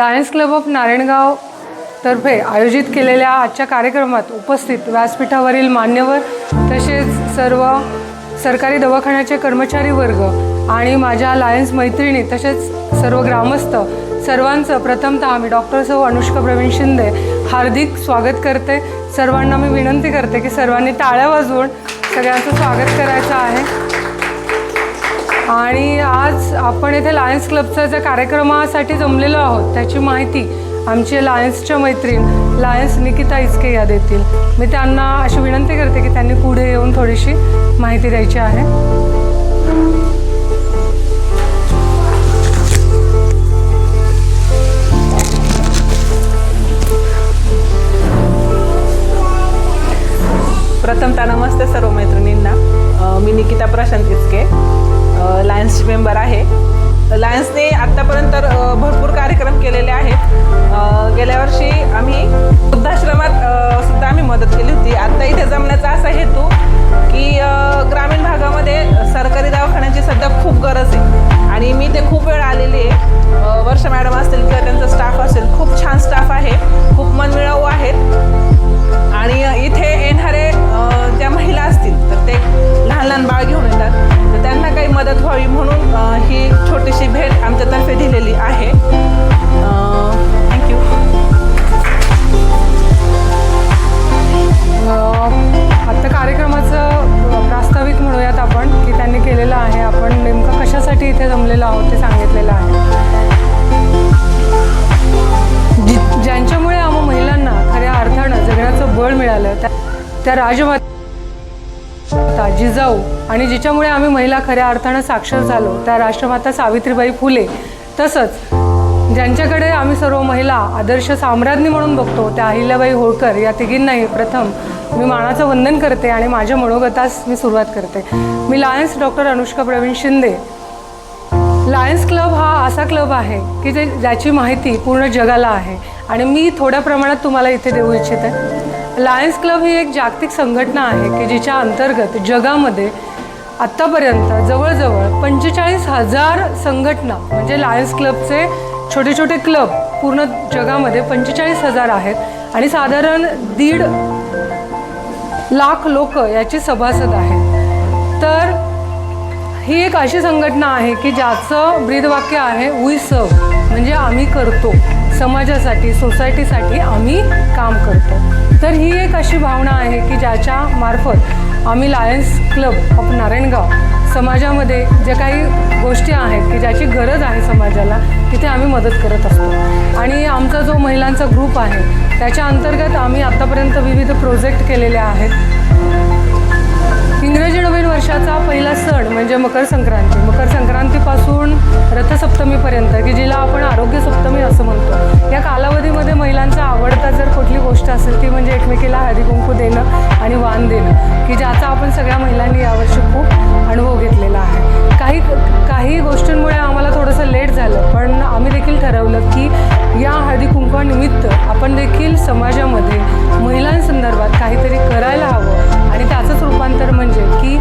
Lions club of Narayangaon तर्फे आयोजित केलेल्या आजच्या कार्यक्रमात उपस्थित व्यासपीठावरील मान्यवर तसेच सर्व सरकारी दवाखान्याचे कर्मचारी वर्ग आणि माझ्या लायन्स मैत्रिणी तसेच सर्व ग्रामस्थ सर्वांचं प्रथमतः मी डॉक्टर सौ अनुष्का प्रवीण शिंदे हार्दिक स्वागत करते। सर्वांना मी विनंती करते की सर्वांनी टाळ्या वाजवून सगळ्यांचं स्वागत करायचं आहे। आणि आज आपण इथे लायन्स क्लबच्या ज्या कार्यक्रमासाठी जमलेलो आहोत त्याची माहिती आमचे लायन्सच्या मैत्रीण लायन्स निकिता इचके या देतील। मी त्यांना अशी विनंती करते की त्यांनी पुढे येऊन थोडीशी माहिती द्यायची आहे। प्रथमतः नमस्ते सर्व मैत्रिणींना। मी निकिता प्रशांत इचके लायन्सची मेंबर आहे। लायन्सने आत्तापर्यंत भरपूर कार्यक्रम केलेले आहेत। गेल्या वर्षी आम्ही वृद्धाश्रमात सुद्धा आम्ही मदत केली होती। आत्ता इथे जमण्याचा असा हेतू की ग्रामीण भागामध्ये सरकारी दवाखान्याची सध्या खूप गरज आहे आणि मी ते खूप वेळ आलेली आहे। वर्षा मॅडम असतील किंवा त्यांचा स्टाफ असेल, खूप छान स्टाफ आहे, खूप मनमिळावू आहेत। आणि इथे येणारे ज्या महिला असतील तर ते लहान लहान बाळ घेऊन येतात, तर त्यांना काही मदत व्हावी म्हणून ही छोटीशी भेट आमच्यातर्फे दिलेली आहे। थँक्यू। आत्ता कार्यक्रमाचं प्रास्ताविक म्हणूयात आपण की त्यांनी केलेलं आहे। आपण नेमकं कशासाठी इथे जमलेलो आहोत ते सांगितलेलं आहे। ज्यांच्यामुळे आम्हा महिलांना खऱ्या अर्थानं जगण्याचं बळ मिळालं त्या राजमाता जिजाऊ आणि जिच्यामुळे आम्ही महिला खऱ्या अर्थानं साक्षर झालो त्या राष्ट्रमाता सावित्रीबाई फुले, तसंच ज्यांच्याकडे आम्ही सर्व महिला आदर्श साम्राज्ञी म्हणून बघतो त्या अहिल्याबाई होळकर या तिघींनाही प्रथम मी मानाचं वंदन करते आणि माझ्या मनोगतास मी सुरुवात करते। मी Lions doctor Anushka Praveen Shinde. Lions club हा असा क्लब आहे की ज्याची माहिती पूर्ण जगाला आहे आणि मी थोड्या प्रमाणात तुम्हाला इथे देऊ इच्छिते। लायन्स क्लब ही एक जागतिक संघटना आहे की जिच्या अंतर्गत जगामध्ये आत्तापर्यंत जवळजवळ 45,000 संघटना म्हणजे लायन्स क्लबचे छोटे छोटे क्लब पूर्ण जगामध्ये 45,000 आहेत आणि साधारण 1.5 लाख लोक याची सभासद आहेत। तर ही एक अशी संघटना आहे की ज्याचं ब्रीदवाक्य आहे वी सर्व, म्हणजे आम्ही करतो, समाजासाठी सोसायटीसाठी आम्ही काम करतो। तर ही एक अशी भावना आहे की ज्याच्या मार्फत आम्ही लायन्स क्लब ऑफ नारायणगाव समाजामध्ये जे काही गोष्टी आहेत की ज्याची गरज आहे समाजाला तिथे आम्ही मदत करत असतो। आणि आमचा जो महिलांचा ग्रुप आहे त्याच्या अंतर्गत आम्ही आत्तापर्यंत विविध प्रोजेक्ट केलेले आहेत। इंग्रजी नवीन वर्षाचा पहिला सण म्हणजे मकर संक्रांती, मकर संक्रांतीपासून रथसप्तमीपर्यंत की जिला आपण आरोग्य सप्तमी असं म्हणतो, या कालावधीमध्ये महिलांचा आवडता जर कुठली गोष्ट असेल ती म्हणजे एकमेकीला हळदी कुंकू देणं आणि वाण देणं, की ज्याचा आपण सगळ्या महिलांनी यावर्षी खूप अनुभव घेतलेला आहे। काही गोष्टींमुळे आम्हाला थोडंसं लेट झालं, पण आम्ही देखील ठरवलं की या हळदी कुंकवानिमित्त आपण देखील समाजामध्ये महिलांसंदर्भात काहीतरी करायला हवं आणि त्याचंच रूपांतर म्हणजे की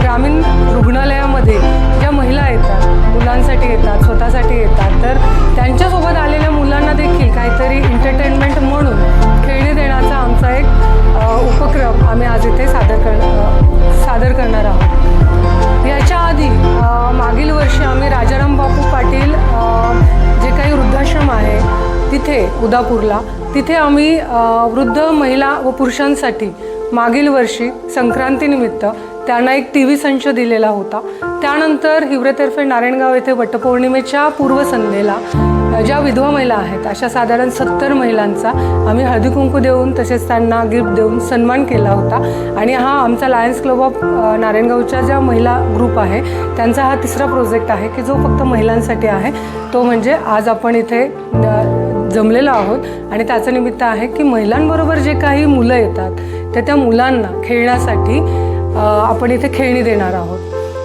ग्रामीण रुग्णालयामध्ये ज्या महिला येतात, मुलांसाठी येतात, स्वतःसाठी येतात, तर त्यांच्यासोबत आलेल्या मुलांना देखील काहीतरी एंटरटेनमेंट म्हणून खेळणी देण्याचा आमचा एक उपक्रम आम्ही आज इथे सादर करणार आहोत। याच्या आधी मागील वर्षी आम्ही राजाराम बापू पाटील जे काही वृद्धाश्रम आहे तिथे उदापूरला, तिथे आम्ही वृद्ध महिला व पुरुषांसाठी मागील वर्षी संक्रांतीनिमित्त त्यांना एक TV संच दिलेला होता। त्यानंतर हिवरेतर्फे नारायणगाव येथे वटपौर्णिमेच्या पूर्वसंध्येला ज्या विधवा महिला आहेत अशा साधारण 70 महिलांचा आम्ही हळदी कुंकू देऊन तसेच त्यांना गिफ्ट देऊन सन्मान केला होता। आणि हा आमचा लायन्स क्लब ऑफ नारायणगावच्या ज्या महिला ग्रुप आहे त्यांचा हा तिसरा प्रोजेक्ट आहे की जो फक्त महिलांसाठी आहे। तो म्हणजे आज आपण इथे जमलेलो आहोत आणि त्याचं निमित्त आहे की महिलांबरोबर जे काही मुलं येतात त्या मुलांना खेळण्यासाठी आपण इथे खेळणी देणार आहोत।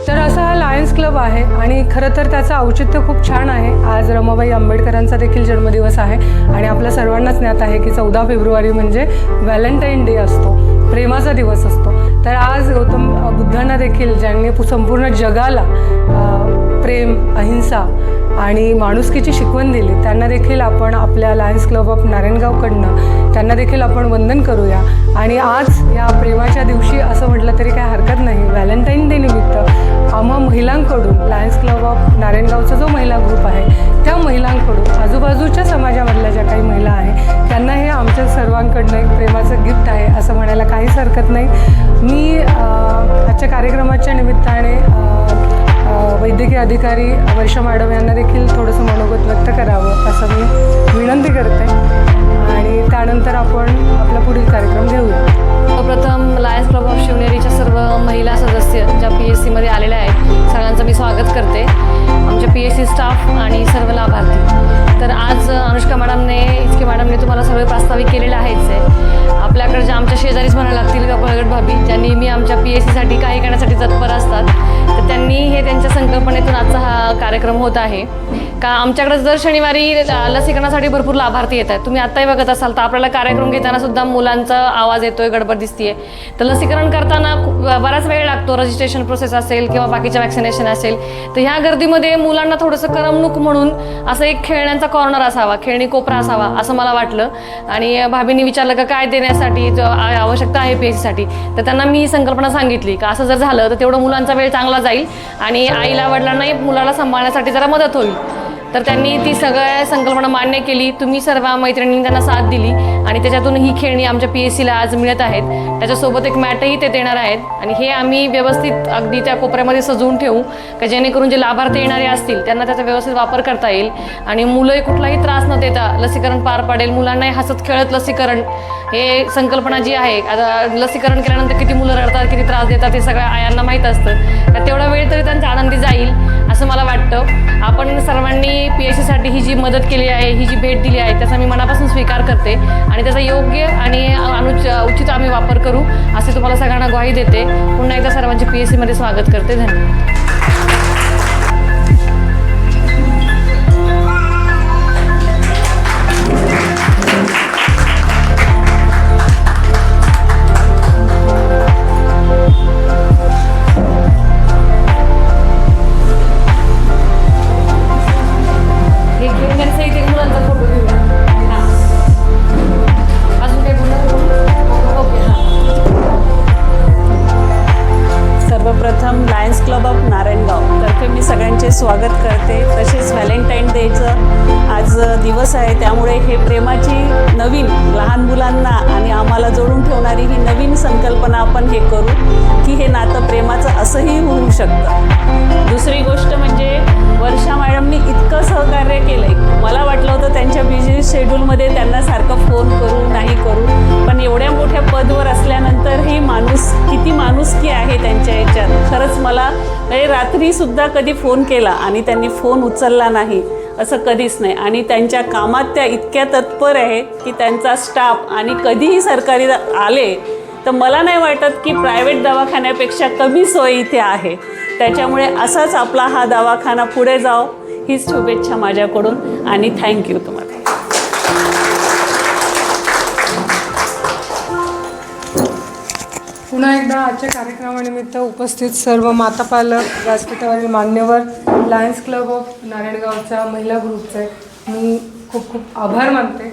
तर असा हा लायन्स क्लब आहे आणि खरं तर त्याचं औचित्य खूप छान आहे। आज रमाबाई आंबेडकरांचा देखील जन्मदिवस आहे आणि आपल्या सर्वांनाच ज्ञात आहे की 14 फेब्रुवारी म्हणजे व्हॅलेंटाईन डे असतो, प्रेमाचा दिवस असतो। तर आज गौतम बुद्धांना देखील ज्यांनी संपूर्ण जगाला प्रेम, अहिंसा आणि माणुसकीची शिकवण दिली, त्यांना देखील आपण आपल्या लायन्स क्लब ऑफ नारायणगावकडनं त्यांना देखील आपण वंदन करूया. आणि आज या प्रेमाच्या दिवशी असं म्हटलं तरी काय हरकत नाही, व्हॅलेंटाईन डे निमित्त आम्हा महिलांकडून लायन्स क्लब ऑफ नारायणगावचा जो महिला ग्रुप आहे त्या महिलांकडून आजूबाजूच्या समाजामधल्या ज्या काही महिला आहे त्यांना हे आमच्या सर्वांकडनं एक प्रेमाचं गिफ्ट आहे असं म्हणायला काहीच हरकत नाही. मी आजच्या कार्यक्रमाच्या निमित्ताने वैद्यकीय अधिकारी वर्षा मॅडम यांना देखील थोडंसं मनोगत व्यक्त करावं असं मी विनंती करते आणि त्यानंतर आपण आपला पुढील कार्यक्रम घेऊया. सर्वप्रथम लायन्स क्लब ऑफ शिवनेरीच्या सर्व महिला सदस्य ज्या PSCमध्ये आलेल्या आहेत सगळ्यांचं मी स्वागत करते, आमच्या PSC स्टाफ आणि सर्व लाभार्थी. तर आज अनुष्का मॅडमने, इचके मॅडमने तुम्हाला सर्व प्रास्ताविक केलेले आहेच आहे. आपल्याकडे ज्या आमच्या शेजारीच म्हणायला लागतील का पळगट भाभी, ज्या नेहमी आमच्या PSCसाठी काही करण्यासाठी तत्पर असतात, तर त्यांनी हे त्यांच्या संकल्पनेतून आजचा हा कार्यक्रम होत आहे. का आमच्याकडे दर शनिवारी लसीकरणासाठी भरपूर लाभार्थी येत आहेत. तुम्ही आत्ताही बघत असाल तर आपल्याला कार्यक्रम घेताना सुद्धा मुलांचा आवाज येतोय, गडबड दिसतीये. तर लसीकरण करताना बराच वेळ लागतो, रजिस्ट्रेशन प्रोसेस असेल किंवा बाकीच्या वॅक्सिनेशन असेल. तर ह्या गर्दीमध्ये मुलांना थोडंसं करमणूक म्हणून असं एक खेळण्यांचा कॉर्नर असावा, खेळणी कोपरा असावा असं मला वाटलं. आणि भाभींनी विचारलं का काय देण्यासाठी आवश्यकता आहे PSCसाठी, तर त्यांना मी ही संकल्पना सांगितली का असं जर झालं तर तेवढं मुलांचा वेळ चांगला जाईल आणि आईला वडिलांनाही मुलाला सांभाळण्यासाठी जरा मदत होईल. तर त्यांनी ती सगळ्या संकल्पना मान्य केली. तुम्ही सर्व मैत्रिणींनी त्यांना साथ दिली आणि त्याच्यातून ही खेळणी आमच्या PSCला आज मिळत आहेत. त्याच्यासोबत एक मॅटही ते देणार आहेत आणि हे आम्ही व्यवस्थित अगदी त्या कोपऱ्यामध्ये सजवून ठेवू का जेणेकरून जे लाभार्थी येणारे असतील त्यांना त्याचा व्यवस्थित वापर करता येईल आणि मुलंही कुठलाही त्रास न देता लसीकरण पार पाडेल. मुलांनाही हसत खेळत लसीकरण हे संकल्पना जी आहे, आता लसीकरण केल्यानंतर किती मुलं रडतात, किती त्रास देतात हे सगळ्या आयांना माहीत असतं. तर तेवढा वेळ तरी त्यांचा आनंदी जाईल असं मला वाटतं. आपण सर्वांनी PSCसाठी ही जी मदत केली आहे, ही जी भेट दिली आहे त्याचा मी मनापासून स्वीकार करते आणि त्याचा योग्य आणि उचित आम्ही वापर करू असे तुम्हाला सगळ्यांना ग्वाही देते. पुन्हा एकदा सर्वांचे PSCमध्ये स्वागत करते. धन्यवाद. सर्वप्रथम लायन्स क्लब ऑफ नारायणगाव तर्फे मी सगळ्यांचे स्वागत करते. तसेच व्हॅलेंटाईन डेचं आज दिवस आहे, त्यामुळे हे प्रेमाची नवीन लहान मुलांना आणि आम्हाला जोडून ठेवणारी ही नवीन संकल्पना आपण हे करू की हे नातं प्रेमाचं असंही होऊ शकतं. दुसरी गोष्ट म्हणजे वर्षा मॅडमनी इतकं सहकार्य केलं आहे. मला वाटलं होतं त्यांच्या बिझी शेड्यूलमध्ये त्यांना सारखं फोन करू नाही करू, पण एवढ्या मोठ्या पदवर असल्यानंतरही किती माणुसकी आहे त्यांच्या याच्यात. खरंच मला रात्रीसुद्धा कधी फोन केला आणि त्यांनी फोन उचलला नाही असं कधीच नाही. आणि त्यांच्या कामात त्या इतक्या तत्पर आहे की त्यांचा स्टाफ आणि कधीही सरकारी आले तर मला नाही वाटत की प्रायव्हेट दवाखान्यापेक्षा कमी सोय इथे आहे. त्याच्यामुळे असाच आपला हा दवाखाना पुढे जाओ हीच शुभेच्छा माझ्याकडून आणि थँक्यू तुम्हाला. पुन्हा एकदा आजच्या कार्यक्रमानिमित्त उपस्थित सर्व माता पालक, व्यासपीठावरील मान्यवर, लायन्स क्लब ऑफ नारायणगावच्या महिला ग्रुपचे मी खूप खूप आभार मानते.